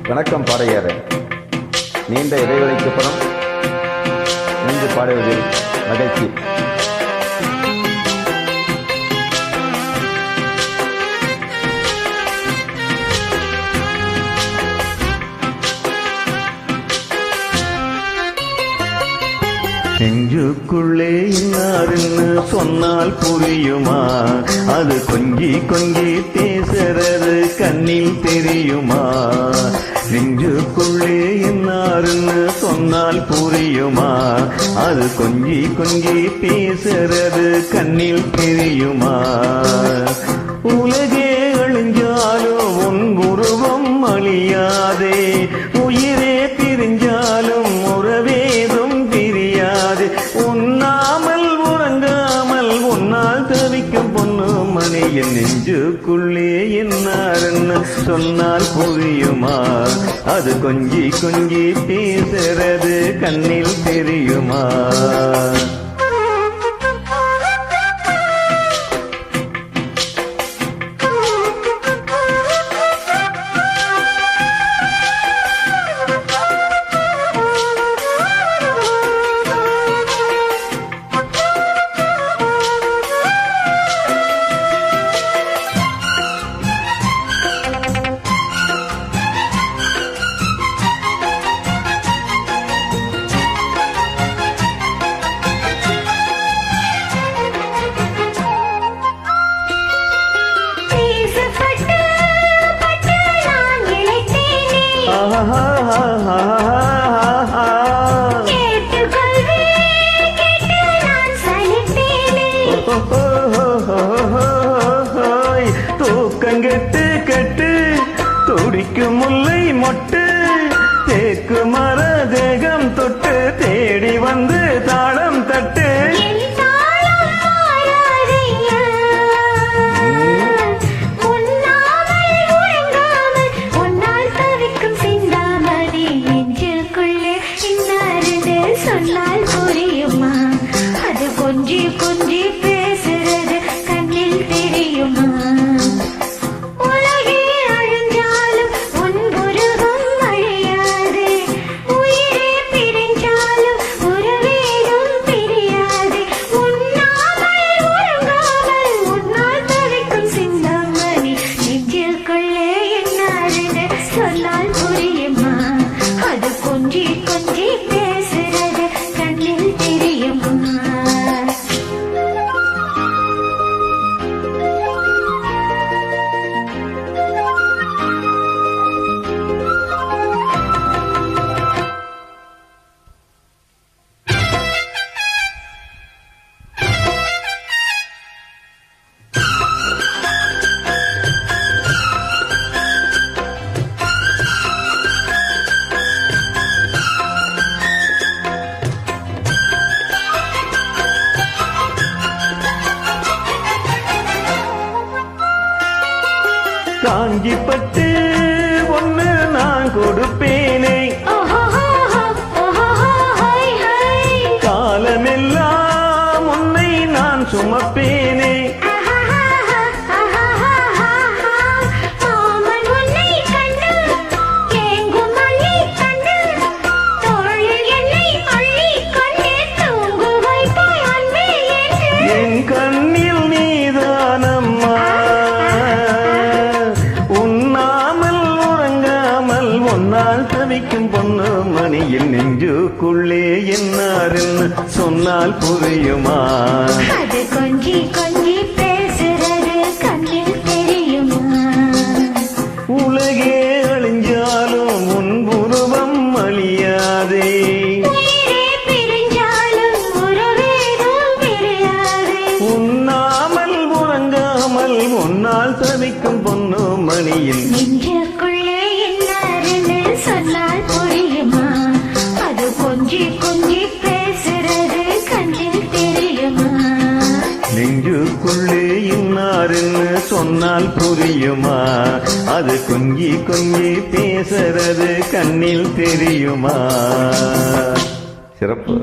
வணக்கம் பாடையாரே. நீண்ட இடைவெளிக்கு அப்புறம் நின்று பாடுவதில் மகிழ்ச்சி. நெஞ்சுக்குள்ளே இன்னாருன்னு சொன்னால் புரியுமா? அது கொஞ்சி கொஞ்சி பேசுறது கண்ணில் தெரியுமா? நெஞ்சுக்குள்ளே இன்னாருன்னு சொன்னால் புரியுமா? அது கொஞ்சி கொஞ்சி பேசுறது கண்ணில் தெரியுமா? உலகே அழிஞ்சாலும் உன் உருவம் அழியாதே, உயிரே பிரிஞ்சாலும் உறவேதும் பிரியாது. உண்ணாமல் உறங்காமல் உன்னால் தவிக்கும் பொண்ணு மணியின் நெஞ்சுக்குள்ளே என்னாருன்னு சொன்னால் புரியுமா? அது கொஞ்சி கொஞ்சி பேசுறது கண்ணில் தெரியுமா? தூக்கங்கெட்டு கெட்டு துடிக்கும் முல்லை மொட்டு தேக்கு மர தேகம் தொட்டு தேடி வந்து தாளம் தட்டு. சொன்னால் புரியுமா? அது கொஞ்சி கொஞ்சி பேசுறது கண்ணில் தெரியுமா? உலகே அழிஞ்சாலும் உன் உருவம் அழியாது, உயிரே பிரிஞ்சாலும் உறவேதும் பிரியாது. உண்ணாமல் உறங்காமல் உன்னால் தவிக்கும் சிந்தாமணி நெஞ்சுக்குள்ளே என்னாருன்னு சொன்னால் புரியுமா? அது கொஞ்சி கொஞ்சி காஞ்சி பட்டு ஒண்ணு நான் கொடுப்பேனே, காலமெல்லாம் உன்னை நான் சுமப்பேனே. என் கண்ணில் நீதானம்மா, உன்னால் தவிக்கும் பொண்ணு மணியில் நெஞ்சுக்குள்ளே என்னாருன்னு சொன்னால் புரியுமா? அது கொஞ்சி கொஞ்சி பேசுறது கண்ணில் தெரியுமா? உலகே அழிஞ்சாலும் உன் உருவம் அழியாதே, உயிரே பிரிஞ்சாலும் உறவேதும் பிரியாது. உண்ணாமல் உறங்காமல் உன்னால் தவிக்கும் பொண்ணு மணியில் நெஞ்சுக்குள்ளே சொன்னால் புரியுமா? அது கொஞ்சி கொஞ்சி பேசுறது கண்ணில் தெரியுமா? நெஞ்சுக்குள்ளே இன்னாருன்னு சொன்னால் புரியுமா? அது கொஞ்சி கொஞ்சி பேசுறது கண்ணில் தெரியுமா? சிறப்பு.